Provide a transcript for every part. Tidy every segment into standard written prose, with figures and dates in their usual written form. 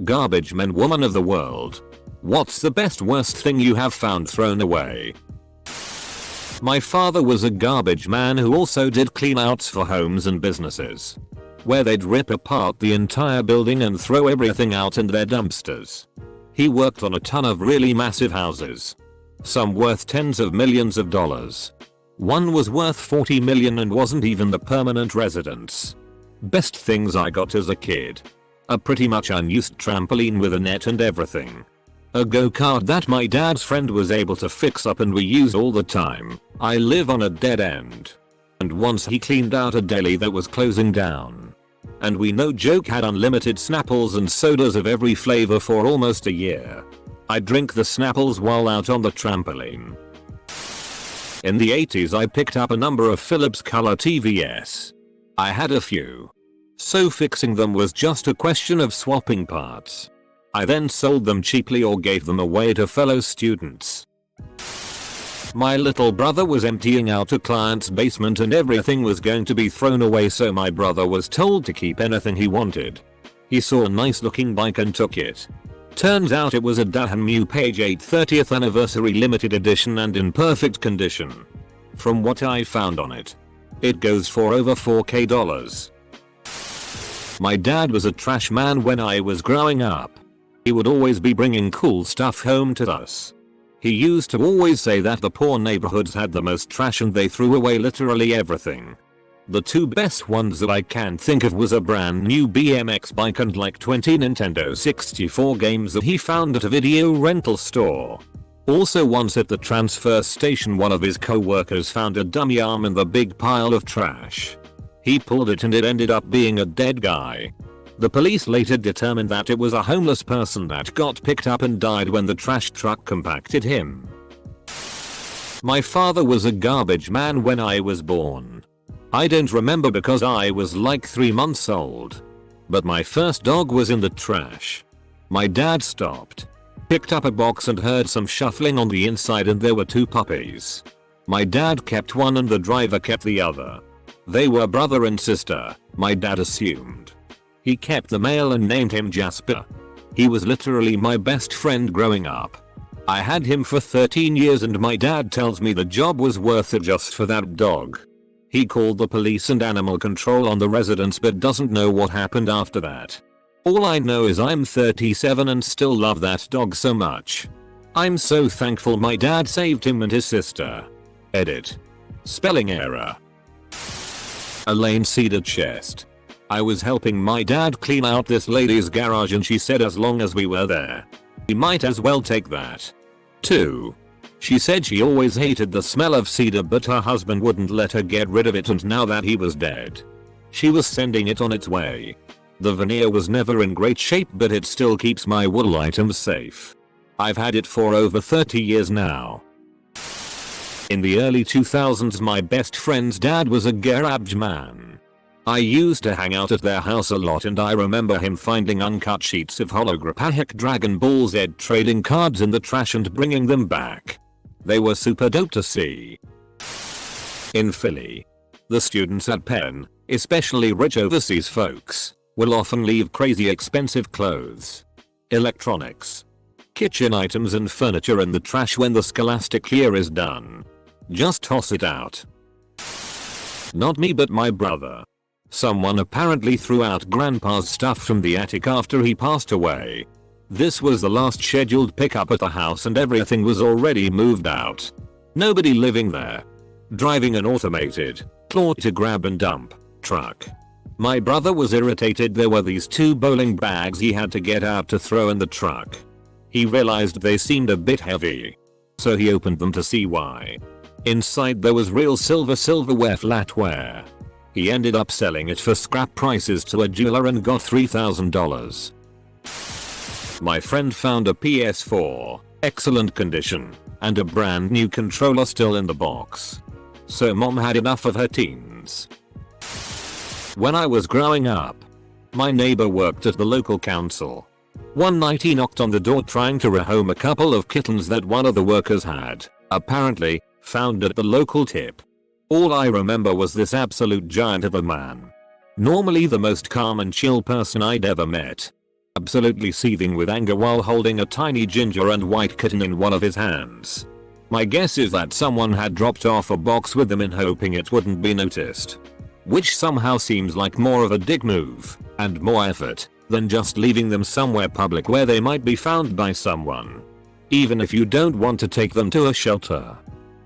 Garbage men woman of the world. What's the best worst thing you have found thrown away? My father was a garbage man who also did clean outs for homes and businesses, where they'd rip apart the entire building and throw everything out in their dumpsters. He worked on a ton of really massive houses, some worth tens of millions of dollars. One was worth 40 million and wasn't even the permanent residence. Best things I got as a kid. A pretty much unused trampoline with a net and everything. A go-kart that my dad's friend was able to fix up and we use all the time. I live on a dead end. And once he cleaned out a deli that was closing down. And we no joke had unlimited Snapples and sodas of every flavor for almost a year. I drink the Snapples while out on the trampoline. In the 80s I picked up a number of Philips color TVs. I had a few. So fixing them was just a question of swapping parts. I then sold them cheaply or gave them away to fellow students. My little brother was emptying out a client's basement and everything was going to be thrown away, so my brother was told to keep anything he wanted. He saw a nice looking bike and took it. Turns out it was a Dahan Page 8 30th anniversary limited edition and in perfect condition. From what I found on it, it goes for over $4,000. My dad was a trash man when I was growing up. He would always be bringing cool stuff home to us. He used to always say that the poor neighborhoods had the most trash and they threw away literally everything. The two best ones that I can think of was a brand new BMX bike and like 20 Nintendo 64 games that he found at a video rental store. Also once at the transfer station one of his co-workers found a dummy arm in the big pile of trash. He pulled it and it ended up being a dead guy. The police later determined that it was a homeless person that got picked up and died when the trash truck compacted him. My father was a garbage man when I was born. I don't remember because I was like 3 months old. But my first dog was in the trash. My dad stopped, picked up a box and heard some shuffling on the inside and there were 2 puppies. My dad kept one and the driver kept the other. They were brother and sister, my dad assumed. He kept the male and named him Jasper. He was literally my best friend growing up. I had him for 13 years and my dad tells me the job was worth it just for that dog. He called the police and animal control on the residents but doesn't know what happened after that. All I know is I'm 37 and still love that dog so much. I'm so thankful my dad saved him and his sister. Edit. Spelling error. Elaine Cedar chest. I was helping my dad clean out this lady's garage and she said as long as we were there, we might as well take that. 2. She said she always hated the smell of cedar but her husband wouldn't let her get rid of it and now that he was dead, she was sending it on its way. The veneer was never in great shape but it still keeps my wool items safe. I've had it for over 30 years now. In the early 2000s my best friend's dad was a garage man. I used to hang out at their house a lot and I remember him finding uncut sheets of holographic Dragon Ball Z trading cards in the trash and bringing them back. They were super dope to see. In Philly, the students at Penn, especially rich overseas folks, will often leave crazy expensive clothes, electronics, kitchen items and furniture in the trash when the scholastic year is done. Just toss it out. Not me but my brother. Someone apparently threw out grandpa's stuff from the attic after he passed away. This was the last scheduled pickup at the house and everything was already moved out. Nobody living there. Driving an automated, claw to grab and dump, truck. My brother was irritated there were these 2 bowling bags he had to get out to throw in the truck. He realized they seemed a bit heavy. So he opened them to see why. Inside there was real silverware flatware. He ended up selling it for scrap prices to a jeweler and got $3,000. My friend found a PS4, excellent condition, and a brand new controller still in the box. So mom had enough of her teens. When I was growing up, my neighbor worked at the local council. One night he knocked on the door trying to rehome a couple of kittens that one of the workers had, apparently, found at the local tip. All I remember was this absolute giant of a man. Normally the most calm and chill person I'd ever met. absolutely seething with anger while holding a tiny ginger and white kitten in one of his hands. My guess is that someone had dropped off a box with them in hoping it wouldn't be noticed. Which somehow seems like more of a dick move, and more effort, than just leaving them somewhere public where they might be found by someone. Even if you don't want to take them to a shelter.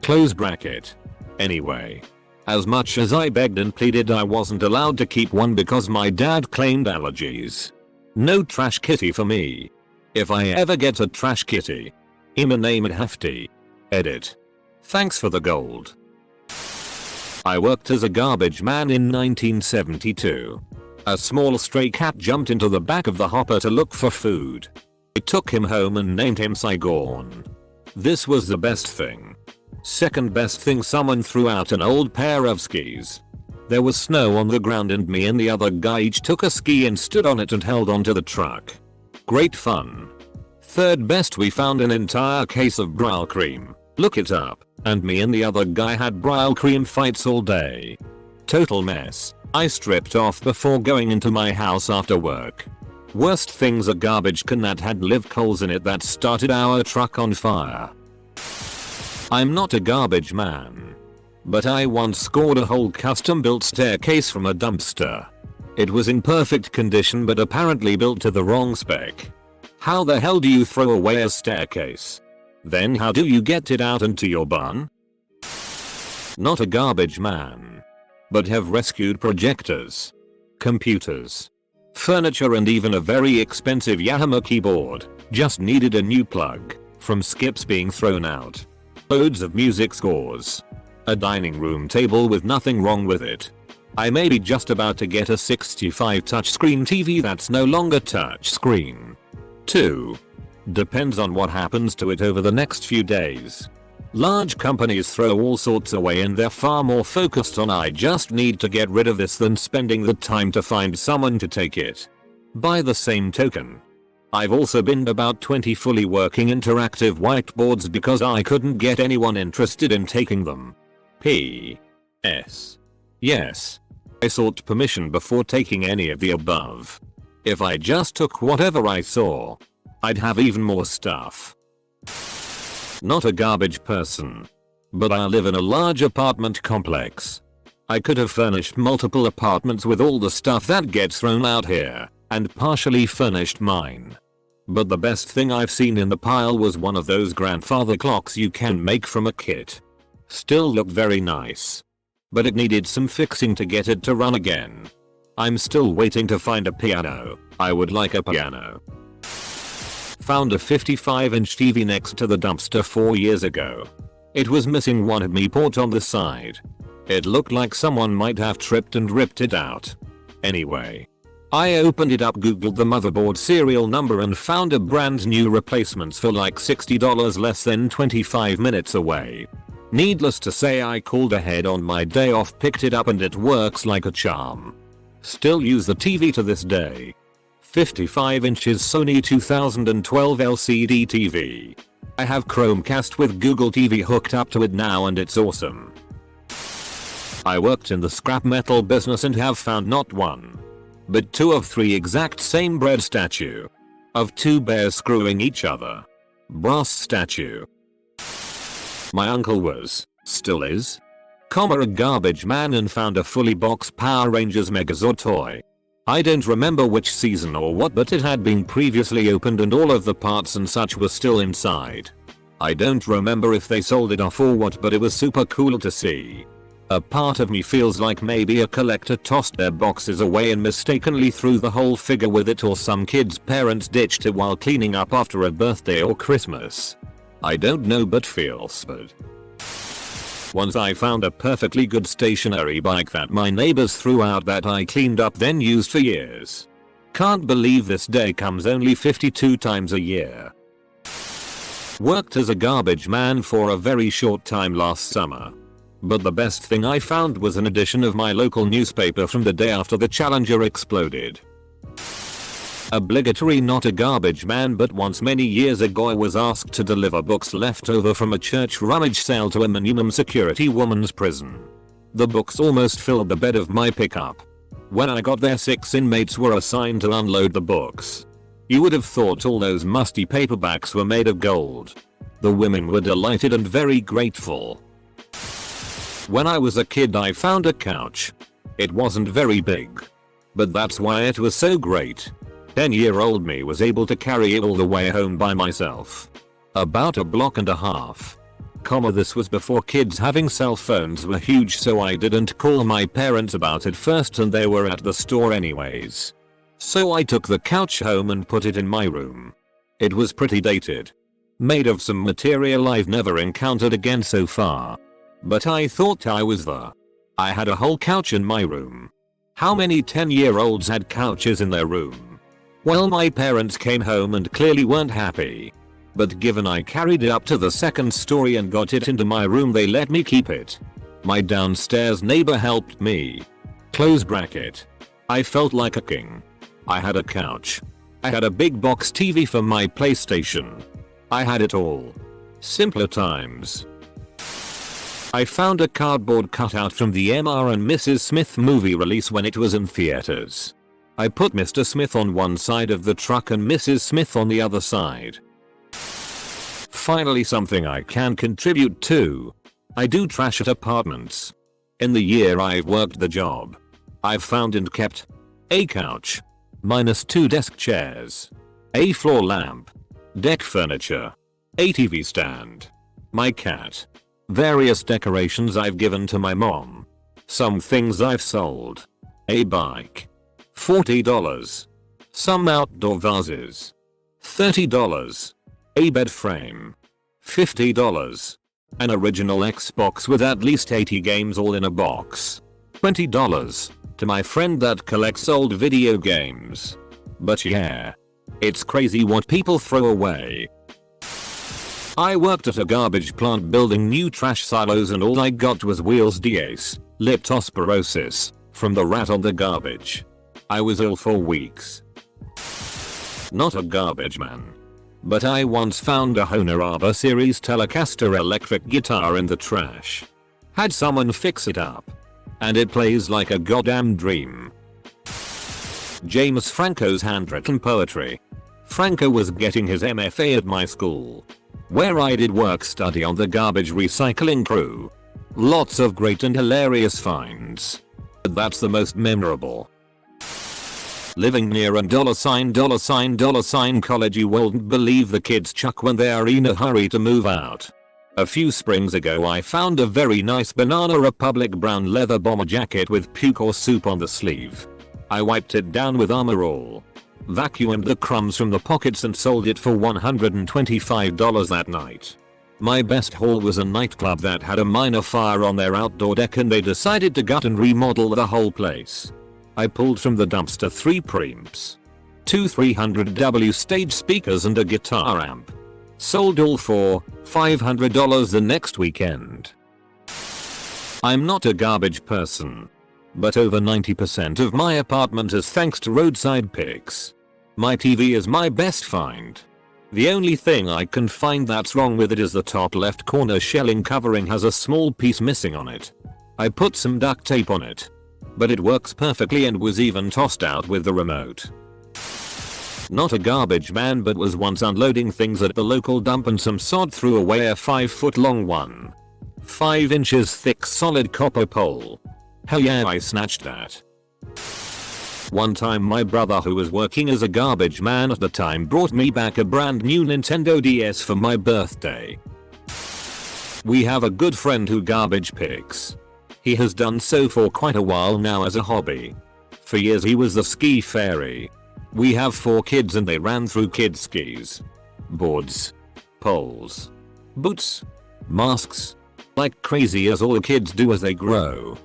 Close bracket. Anyway. As much as I begged and pleaded, I wasn't allowed to keep one because my dad claimed allergies. No trash kitty for me. If I ever get a trash kitty, I'ma name it Hefty. Edit. Thanks for the gold. I worked as a garbage man in 1972. A small stray cat jumped into the back of the hopper to look for food. I took him home and named him Saigon. This was the best thing. Second best thing, someone threw out an old pair of skis. There was snow on the ground and me and the other guy each took a ski and stood on it and held onto the truck. Great fun. Third best, we found an entire case of Brial cream. Look it up. And me and the other guy had Brial cream fights all day. Total mess. I stripped off before going into my house after work. Worst thing's a garbage can that had live coals in it that started our truck on fire. I'm not a garbage man. But I once scored a whole custom built staircase from a dumpster. It was in perfect condition but apparently built to the wrong spec. How the hell do you throw away a staircase? Then how do you get it out into your bun? Not a garbage man. But have rescued projectors, computers, furniture and even a very expensive Yamaha keyboard. Just needed a new plug from skips being thrown out. Loads of music scores. A dining room table with nothing wrong with it. I may be just about to get a 65 touchscreen TV that's no longer touchscreen. 2. Depends on what happens to it over the next few days. Large companies throw all sorts away and they're far more focused on I just need to get rid of this than spending the time to find someone to take it. By the same token, I've also binned about 20 fully working interactive whiteboards because I couldn't get anyone interested in taking them. P.S. Yes. I sought permission before taking any of the above. If I just took whatever I saw, I'd have even more stuff. Not a garbage person. But I live in a large apartment complex. I could have furnished multiple apartments with all the stuff that gets thrown out here, and partially furnished mine. But the best thing I've seen in the pile was one of those grandfather clocks you can make from a kit. Still looked very nice. But it needed some fixing to get it to run again. I'm still waiting to find a piano. I would like a piano. Found a 55-inch TV next to the dumpster 4 years ago. It was missing one HDMI port on the side. It looked like someone might have tripped and ripped it out. Anyway, I opened it up, googled the motherboard serial number and found a brand new replacements for like $60 less than 25 minutes away. Needless to say, I called ahead on my day off, picked it up and it works like a charm. Still use the TV to this day. 55 inches Sony 2012 LCD TV. I have Chromecast with Google TV hooked up to it now and it's awesome. I worked in the scrap metal business and have found not one, but 2 of 3 exact same bread statue. Of 2 bears screwing each other. Brass statue. My uncle was, still is, a garbage man and found a fully boxed Power Rangers Megazord toy. I don't remember which season or what, but it had been previously opened and all of the parts and such were still inside. I don't remember if they sold it off or what, but it was super cool to see. A part of me feels like maybe a collector tossed their boxes away and mistakenly threw the whole figure with it, or some kid's parents ditched it while cleaning up after a birthday or Christmas. I don't know, but feels bad. Once I found a perfectly good stationary bike that my neighbors threw out that I cleaned up then used for years. Can't believe this day comes only 52 times a year. Worked as a garbage man for a very short time last summer. But the best thing I found was an edition of my local newspaper from the day after the Challenger exploded. Obligatory not a garbage man, but once many years ago I was asked to deliver books left over from a church rummage sale to a minimum security woman's prison. The books almost filled the bed of my pickup. When I got there, 6 inmates were assigned to unload the books. You would have thought all those musty paperbacks were made of gold. The women were delighted and very grateful. When I was a kid I found a couch. It wasn't very big. But that's why it was so great. 10-year-old me was able to carry it all the way home by myself. About a block and a half. This was before kids having cell phones were huge, so I didn't call my parents about it first and they were at the store anyways. So I took the couch home and put it in my room. It was pretty dated. Made of some material I've never encountered again so far. But I thought I was the. I had a whole couch in my room. How many 10-year-olds had couches in their room? Well, my parents came home and clearly weren't happy. But given I carried it up to the second story and got it into my room, they let me keep it. My downstairs neighbor helped me. Close bracket. I felt like a king. I had a couch. I had a big box TV for my PlayStation. I had it all. Simpler times. I found a cardboard cutout from the Mr. and Mrs. Smith movie release when it was in theaters. I put Mr. Smith on one side of the truck and Mrs. Smith on the other side. Finally, something I can contribute to. I do trash at apartments. In the year I've worked the job, I've found and kept a couch, -2 desk chairs, a floor lamp, deck furniture, a TV stand, my cat, various decorations I've given to my mom, some things I've sold, a bike, $40, some outdoor vases, $30, a bed frame, $50, an original Xbox with at least 80 games all in a box, $20 to my friend that collects old video games. But yeah, it's crazy what people throw away. I worked at a garbage plant building new trash silos and all I got was wheals diase, leptospirosis, from the rat on the garbage. I was ill for weeks. Not a garbage man. But I once found a Honoraba series Telecaster electric guitar in the trash. Had someone fix it up. And it plays like a goddamn dream. James Franco's handwritten poetry. Franco was getting his MFA at my school, where I did work study on the garbage recycling crew. Lots of great and hilarious finds. But that's the most memorable. Living near a $$ college, you won't believe the kids chuck when they are in a hurry to move out. A few springs ago I found a very nice Banana Republic brown leather bomber jacket with puke or soup on the sleeve. I wiped it down with Armor All, vacuumed the crumbs from the pockets and sold it for $125 that night. My best haul was a nightclub that had a minor fire on their outdoor deck and they decided to gut and remodel the whole place. I pulled from the dumpster 3 preamps, 2 300W stage speakers and a guitar amp. Sold all for $500 the next weekend. I'm not a garbage person, but over 90% of my apartment is thanks to roadside picks. My TV is my best find. The only thing I can find that's wrong with it is the top left corner shelling covering has a small piece missing on it. I put some duct tape on it, but it works perfectly and was even tossed out with the remote. Not a garbage man, but was once unloading things at the local dump and some sod threw away a 5-foot long 5 inches thick solid copper pole. Hell yeah, I snatched that. One time my brother, who was working as a garbage man at the time, brought me back a brand new Nintendo DS for my birthday. We have a good friend who garbage picks. He has done so for quite a while now as a hobby. For years he was the ski fairy. We have 4 kids and they ran through kids skis, boards, poles, boots, masks, like crazy, as all kids do as they grow.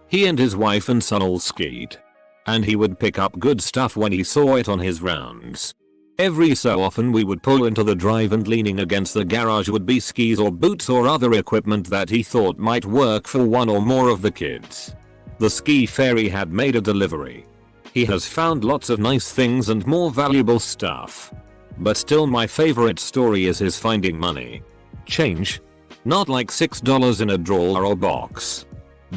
He and his wife and son all skied. And he would pick up good stuff when he saw it on his rounds. Every so often we would pull into the drive and leaning against the garage would be skis or boots or other equipment that he thought might work for one or more of the kids. The ski fairy had made a delivery. He has found lots of nice things and more valuable stuff. But still my favorite story is his finding money. Change. Not like $6 in a drawer or box.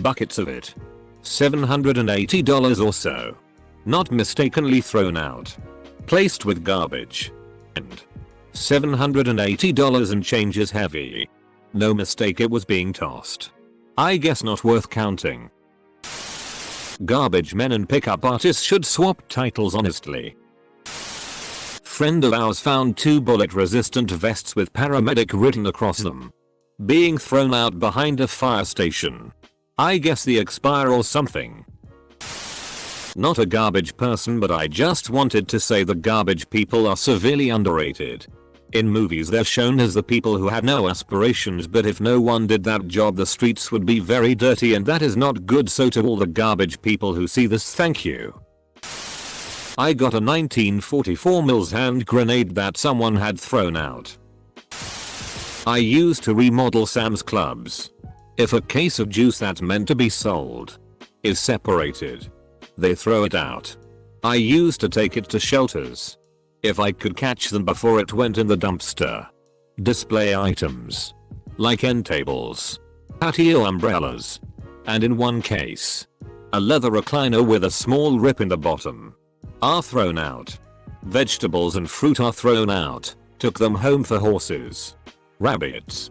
Buckets of it. $780 or so. Not mistakenly thrown out. placed with garbage. And $780 and change is heavy. No mistake, it was being tossed. I guess not worth counting. Garbage men and pickup artists should swap titles honestly. Friend of ours found 2 bullet resistant vests with paramedic written across them. Being thrown out behind a fire station. I guess the expire or something. Not a garbage person, but I just wanted to say the garbage people are severely underrated. In movies they're shown as the people who had no aspirations, but if no one did that job the streets would be very dirty, and that is not good. So to all the garbage people who see this, thank you. I got a 1944 Mills hand grenade that someone had thrown out. I used to remodel Sam's Clubs. If a case of juice that's meant to be sold is separated, they throw it out. I used to take it to shelters. If I could catch them before it went in the dumpster. Display items like end tables, patio umbrellas, and in one case, a leather recliner with a small rip in the bottom, are thrown out. Vegetables and fruit are thrown out. Took them home for horses, rabbits.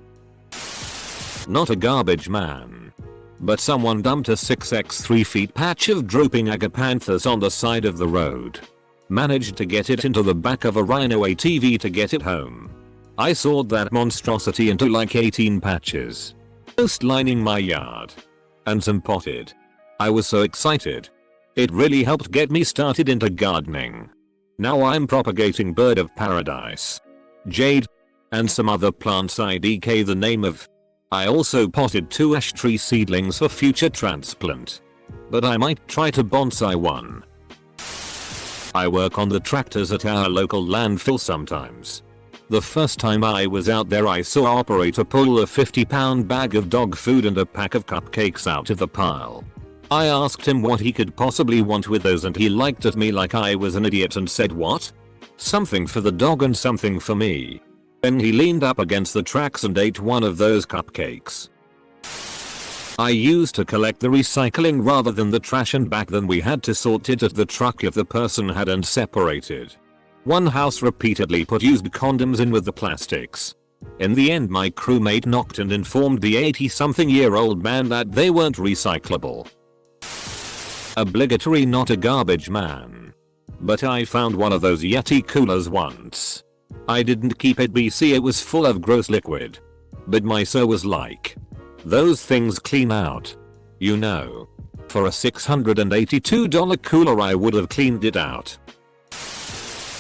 Not a garbage man, but someone dumped a 6x 3 feet patch of drooping agapanthus on the side of the road. Managed to get it into the back of a Rhino ATV to get it home. I sawed that monstrosity into like 18 patches. Most lining my yard. And some potted. I was so excited. It really helped get me started into gardening. Now I'm propagating bird of paradise, jade, and some other plants I DK the name of. I also potted 2 ash tree seedlings for future transplant. But I might try to bonsai one. I work on the tractors at our local landfill sometimes. The first time I was out there I saw operator pull a 50-pound bag of dog food and a pack of cupcakes out of the pile. I asked him what he could possibly want with those, and he looked at me like I was an idiot and said, "What?" "Something for the dog and something for me." Then he leaned up against the tracks and ate one of those cupcakes. I used to collect the recycling rather than the trash, and back then we had to sort it at the truck if the person hadn't separated. One house repeatedly put used condoms in with the plastics. In the end my crewmate knocked and informed the 80-something-year-old man that they weren't recyclable. Obligatory not a garbage man. But I found one of those Yeti coolers once. I didn't keep it BC, it was full of gross liquid. But my sir was like, "Those things clean out. You know. For a $682 cooler I would have cleaned it out."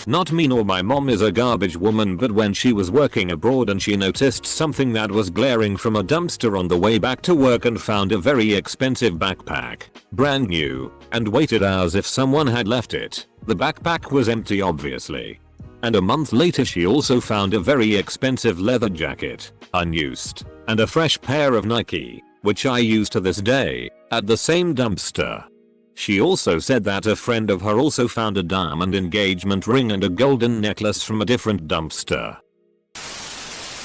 Not me nor my mom is a garbage woman, but when she was working abroad and she noticed something that was glaring from a dumpster on the way back to work and found a very expensive backpack, brand new, and waited hours if someone had left it. The backpack was empty obviously. And a month later she also found a very expensive leather jacket, unused, and a fresh pair of Nike, which I use to this day, at the same dumpster. She also said that a friend of her also found a diamond engagement ring and a golden necklace from a different dumpster.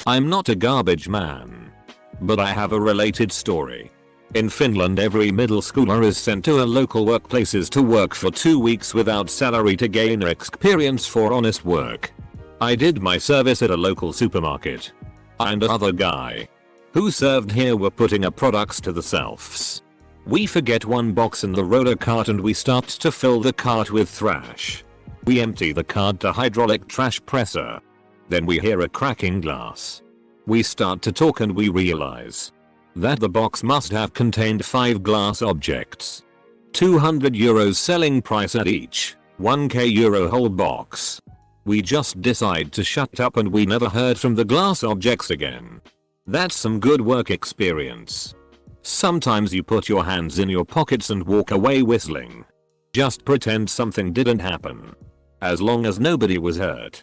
I'm not a garbage man, but I have a related story. In Finland every middle schooler is sent to a local workplaces to work for 2 weeks without salary to gain experience for honest work. I did my service at a local supermarket. And another guy who served here were putting up products to the shelves. We forget one box in the roller cart and we start to fill the cart with trash. We empty the cart to hydraulic trash presser. Then we hear a cracking glass. We start to talk and we realize that the box must have contained 5 glass objects. €200 selling price at each, €1k whole box. We just decide to shut up and we never heard from the glass objects again. That's some good work experience. Sometimes you put your hands in your pockets and walk away whistling. Just pretend something didn't happen. As long as nobody was hurt.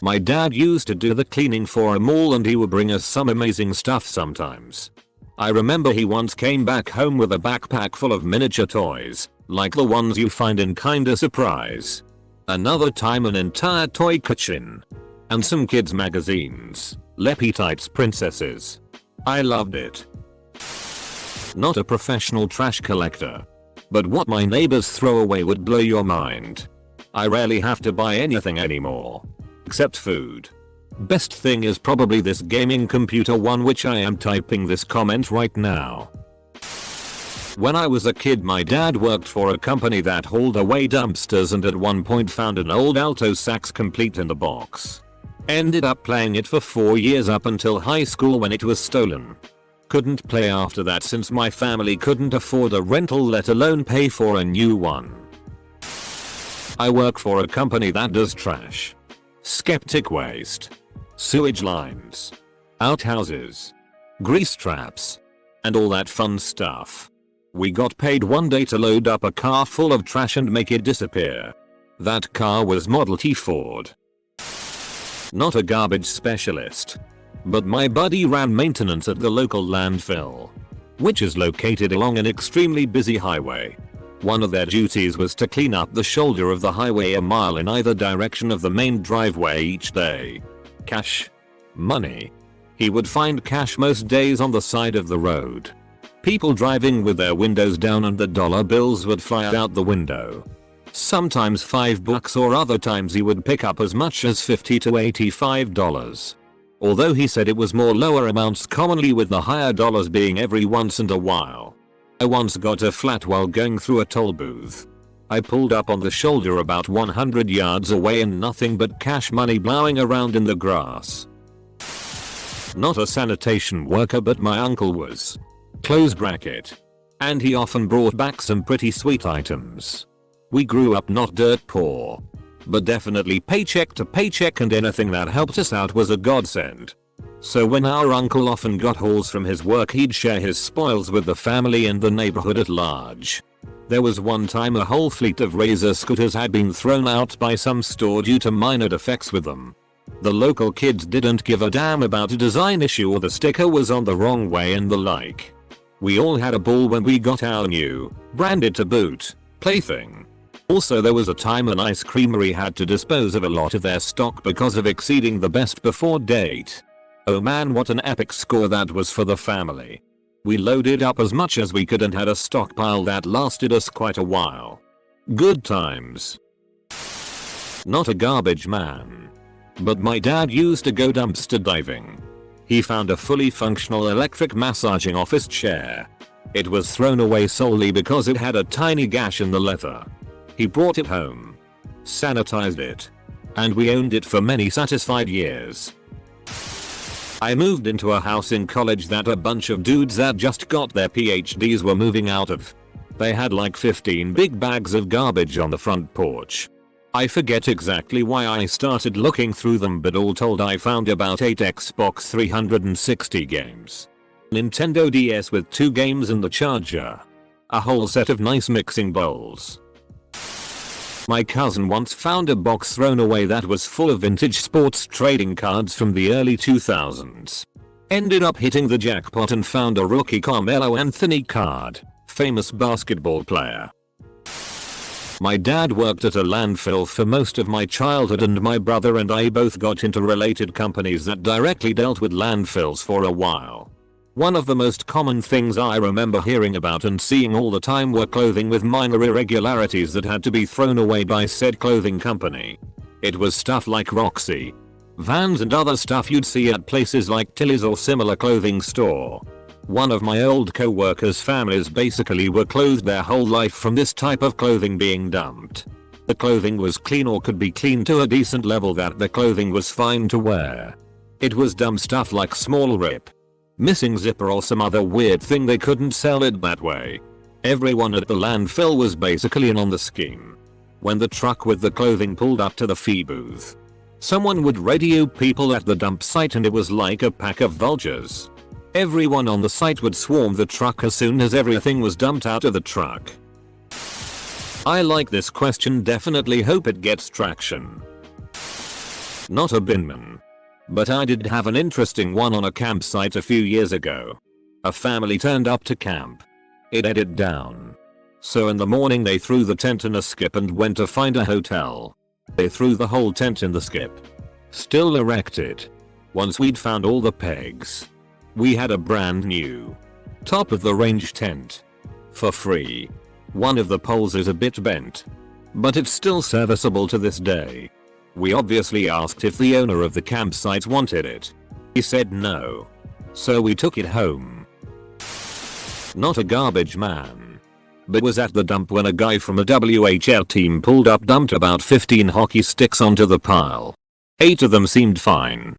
My dad used to do the cleaning for a mall and he would bring us some amazing stuff sometimes. I remember he once came back home with a backpack full of miniature toys, like the ones you find in Kinda Surprise. Another time an entire toy kitchen. And some kids magazines, Lepetites princesses. I loved it. Not a professional trash collector. But what my neighbors throw away would blow your mind. I rarely have to buy anything anymore. Except food. Best thing is probably this gaming computer one, which I am typing this comment right now. When I was a kid, my dad worked for a company that hauled away dumpsters and at one point found an old alto sax complete in the box. Ended up playing it for 4 years up until high school when it was stolen. Couldn't play after that since my family couldn't afford a rental, let alone pay for a new one. I work for a company that does trash, septic waste, sewage lines, outhouses, grease traps, and all that fun stuff. We got paid one day to load up a car full of trash and make it disappear. That car was Model T Ford. Not a garbage specialist, but my buddy ran maintenance at the local landfill, which is located along an extremely busy highway. One of their duties was to clean up the shoulder of the highway a mile in either direction of the main driveway each day. Cash. Money. He would find cash most days on the side of the road. People driving with their windows down and the dollar bills would fly out the window. Sometimes $5 or other times he would pick up as much as $50 to $85. Although he said it was more lower amounts commonly, with the higher dollars being every once in a while. I once got a flat while going through a toll booth. I pulled up on the shoulder about 100 yards away and nothing but cash money blowing around in the grass. Not a sanitation worker, but my uncle was. Close bracket. And he often brought back some pretty sweet items. We grew up not dirt poor, but definitely paycheck to paycheck, and anything that helped us out was a godsend. So when our uncle often got hauls from his work, he'd share his spoils with the family and the neighborhood at large. There was one time a whole fleet of Razor scooters had been thrown out by some store due to minor defects with them. The local kids didn't give a damn about a design issue or the sticker was on the wrong way and the like. We all had a ball when we got our new, branded to boot, plaything. Also, there was a time an ice creamery had to dispose of a lot of their stock because of exceeding the best before date. Oh man, what an epic score that was for the family. We loaded up as much as we could and had a stockpile that lasted us quite a while. Good times. Not a garbage man, but my dad used to go dumpster diving. He found a fully functional electric massaging office chair. It was thrown away solely because it had a tiny gash in the leather. He brought it home, sanitized it, and we owned it for many satisfied years. I moved into a house in college that a bunch of dudes that just got their PhDs were moving out of. They had like 15 big bags of garbage on the front porch. I forget exactly why I started looking through them, but all told I found about 8 Xbox 360 games, Nintendo DS with 2 games in the charger, a whole set of nice mixing bowls. My cousin once found a box thrown away that was full of vintage sports trading cards from the early 2000s. Ended up hitting the jackpot and found a rookie Carmelo Anthony card, famous basketball player. My dad worked at a landfill for most of my childhood, and my brother and I both got into related companies that directly dealt with landfills for a while. One of the most common things I remember hearing about and seeing all the time were clothing with minor irregularities that had to be thrown away by said clothing company. It was stuff like Roxy, Vans, and other stuff you'd see at places like Tilly's or similar clothing store. One of my old co-workers' families basically were clothed their whole life from this type of clothing being dumped. The clothing was clean or could be clean to a decent level that the clothing was fine to wear. It was dumb stuff like small rip, missing zipper, or some other weird thing they couldn't sell it that way. Everyone at the landfill was basically in on the scheme. When the truck with the clothing pulled up to the fee booth, someone would radio people at the dump site and it was like a pack of vultures. Everyone on the site would swarm the truck as soon as everything was dumped out of the truck. I like this question, definitely hope it gets traction. Not a binman, but I did have an interesting one on a campsite a few years ago. A family turned up to camp. It edited down. So in the morning they threw the tent in a skip and went to find a hotel. They threw the whole tent in the skip, still erected. Once we'd found all the pegs, we had a brand new, top of the range tent, for free. One of the poles is a bit bent, but it's still serviceable to this day. We obviously asked if the owner of the campsite wanted it. He said no. So we took it home. Not a garbage man, but was at the dump when a guy from a WHL team pulled up, dumped about 15 hockey sticks onto the pile. 8 of them seemed fine.